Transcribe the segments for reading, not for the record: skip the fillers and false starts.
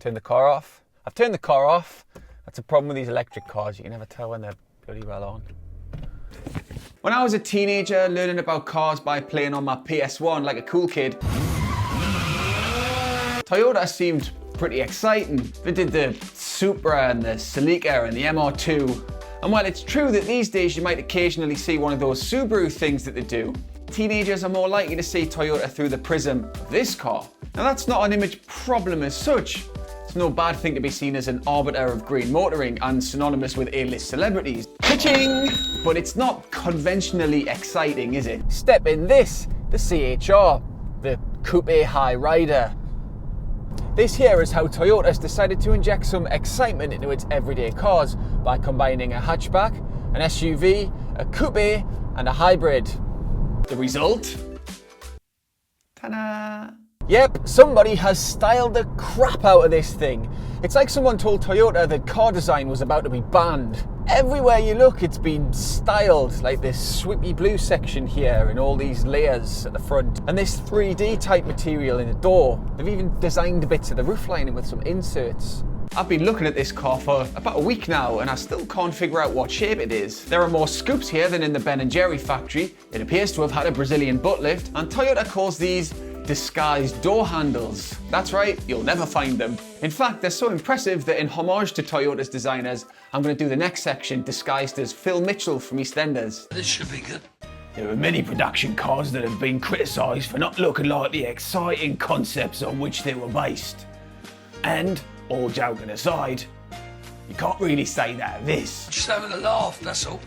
Turn the car off. I've turned the car off. That's a problem with these electric cars. You can never tell when they're bloody well on. When I was a teenager learning about cars by playing on my PS1 like a cool kid, Toyota seemed pretty exciting. They did the Supra and the Celica and the MR2. And while it's true that these days you might occasionally see one of those Subaru things that they do, teenagers are more likely to see Toyota through the prism of this car. Now that's not an image problem as such. It's no bad thing to be seen as an arbiter of green motoring and synonymous with A-list celebrities. Pitching! But it's not conventionally exciting, is it? Step in this, the CHR, the coupe high rider. This here is how Toyota's decided to inject some excitement into its everyday cars by combining a hatchback, an SUV, a coupe, and a hybrid. The result? Ta-da! Yep, somebody has styled the crap out of this thing. It's like someone told Toyota that car design was about to be banned. Everywhere you look, it's been styled, like this sweepy blue section here and all these layers at the front. And this 3D type material in the door. They've even designed bits of the roof lining with some inserts. I've been looking at this car for about a week now and I still can't figure out what shape it is. There are more scoops here than in the Ben & Jerry factory. It appears to have had a Brazilian butt lift, and Toyota calls these disguised door handles. That's right, you'll never find them. In fact, they're so impressive that in homage to Toyota's designers, I'm going to do the next section disguised as Phil Mitchell from EastEnders. This should be good. There are many production cars that have been criticised for not looking like the exciting concepts on which they were based. And, all joking aside, you can't really say that of this. Just having a laugh, that's all.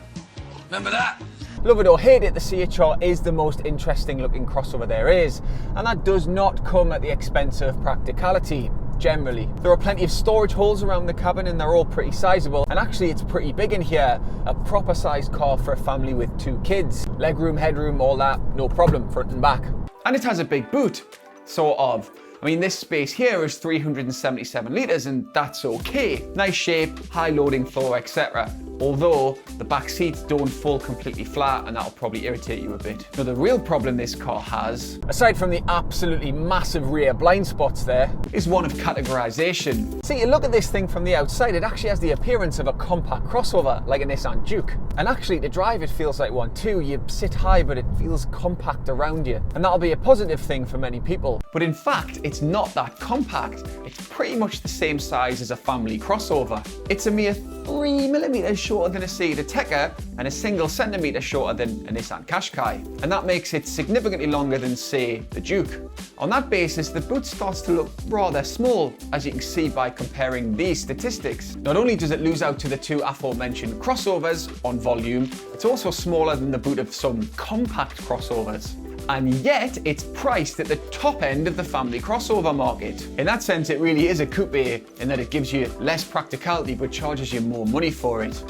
Remember that? Love it or hate it, the CHR is the most interesting looking crossover there is, and that does not come at the expense of practicality, generally. There are plenty of storage holes around the cabin and they're all pretty sizable, and actually it's pretty big in here, a proper sized car for a family with 2 kids. Legroom, headroom, all that, no problem, front and back. And it has a big boot, sort of. I mean, this space here is 377 litres and that's okay. Nice shape, high loading floor, etc. Although the back seats don't fall completely flat and that'll probably irritate you a bit. Now the real problem this car has, aside from the absolutely massive rear blind spots there, is one of categorization. See, you look at this thing from the outside, it actually has the appearance of a compact crossover, like a Nissan Juke. And actually to drive it feels like one too. You sit high but it feels compact around you. And that'll be a positive thing for many people. But in fact, it's not that compact. It's pretty much the same size as a family crossover. It's a mere 3mm shorter than a Seat Ateca and a single centimetre shorter than a Nissan Qashqai. And that makes it significantly longer than, say, the Juke. On that basis, the boot starts to look rather small, as you can see by comparing these statistics. Not only does it lose out to the 2 aforementioned crossovers on volume, it's also smaller than the boot of some compact crossovers. And yet it's priced at the top end of the family crossover market. In that sense, it really is a coupe in that it gives you less practicality but charges you more money for it.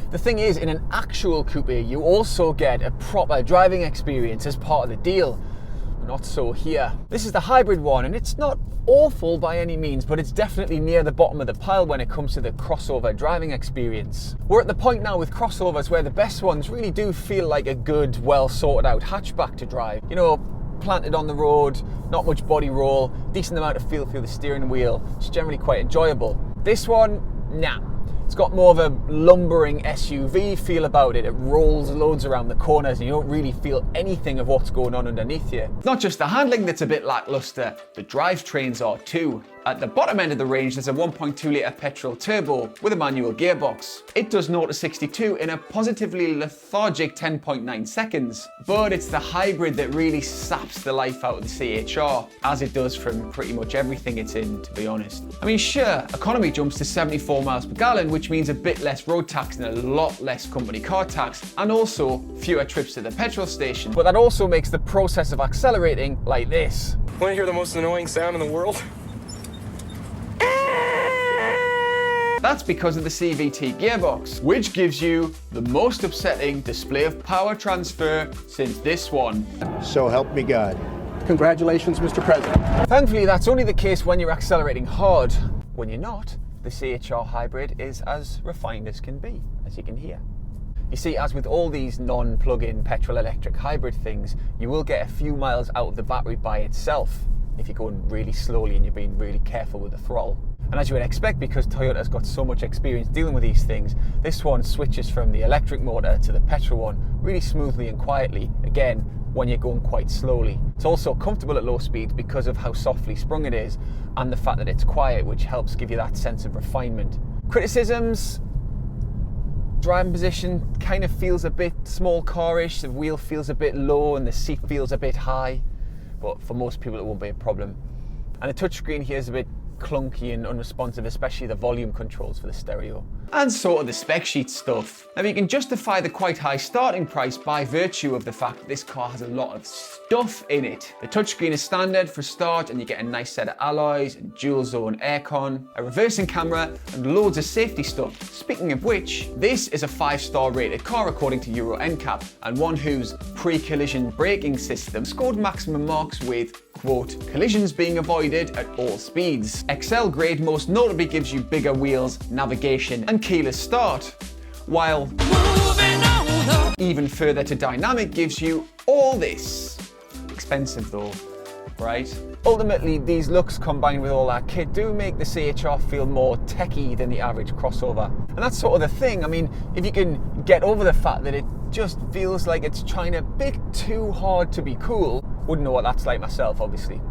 The thing is, in an actual coupe, you also get a proper driving experience as part of the deal. Not so here. This is the hybrid one, and it's not awful by any means, but it's definitely near the bottom of the pile when it comes to the crossover driving experience. We're at the point now with crossovers where the best ones really do feel like a good, well sorted out hatchback to drive. You know, planted on the road, not much body roll, decent amount of feel through the steering wheel. It's generally quite enjoyable. This one, nah. It's got more of a lumbering SUV feel about it. It rolls loads around the corners and you don't really feel anything of what's going on underneath you. Not just the handling that's a bit lackluster, the drivetrains are too. At the bottom end of the range, there's a 1.2 litre petrol turbo with a manual gearbox. It does 0 to 62 in a positively lethargic 10.9 seconds. But it's the hybrid that really saps the life out of the CHR, as it does from pretty much everything it's in, to be honest. I mean, sure, economy jumps to 74 miles per gallon, which means a bit less road tax and a lot less company car tax, and also fewer trips to the petrol station. But that also makes the process of accelerating like this. Want to hear the most annoying sound in the world? That's because of the CVT gearbox, which gives you the most upsetting display of power transfer since this one. So help me God. Congratulations, Mr. President. Thankfully, that's only the case when you're accelerating hard. When you're not, the CHR hybrid is as refined as can be, as you can hear. You see, as with all these non-plug-in petrol-electric hybrid things, you will get a few miles out of the battery by itself if you're going really slowly and you're being really careful with the throttle. And as you would expect, because Toyota's got so much experience dealing with these things, this one switches from the electric motor to the petrol one really smoothly and quietly, again, when you're going quite slowly. It's also comfortable at low speeds because of how softly sprung it is and the fact that it's quiet, which helps give you that sense of refinement. Criticisms: driving position kind of feels a bit small car-ish, the wheel feels a bit low and the seat feels a bit high, but for most people it won't be a problem. And the touchscreen here is a bit clunky and unresponsive, especially the volume controls for the stereo. And sort of the spec sheet stuff. Now you can justify the quite high starting price by virtue of the fact that this car has a lot of stuff in it. The touchscreen is standard for start and you get a nice set of alloys and dual zone aircon, a reversing camera and loads of safety stuff. Speaking of which, this is a 5-star rated car according to Euro NCAP, and one whose pre-collision braking system scored maximum marks with, quote, collisions being avoided at all speeds. XL grade most notably gives you bigger wheels, navigation and keyless start, while even further to dynamic gives you all this. Expensive though, right? Ultimately, these looks combined with all that kit do make the CHR feel more techy than the average crossover. And that's sort of the thing. I mean, if you can get over the fact that it just feels like it's trying a bit too hard to be cool, wouldn't know what that's like myself, obviously,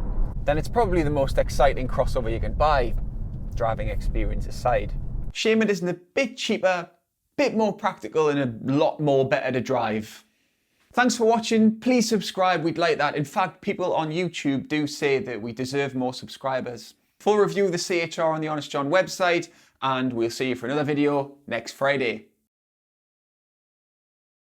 then it's probably the most exciting crossover you can buy, driving experience aside. Shame it isn't a bit cheaper, bit more practical and a lot more better to drive. Thanks for watching. Please subscribe, we'd like that. In fact, people on YouTube do say that we deserve more subscribers. Full review of the CHR on the Honest John website, and we'll see you for another video next Friday.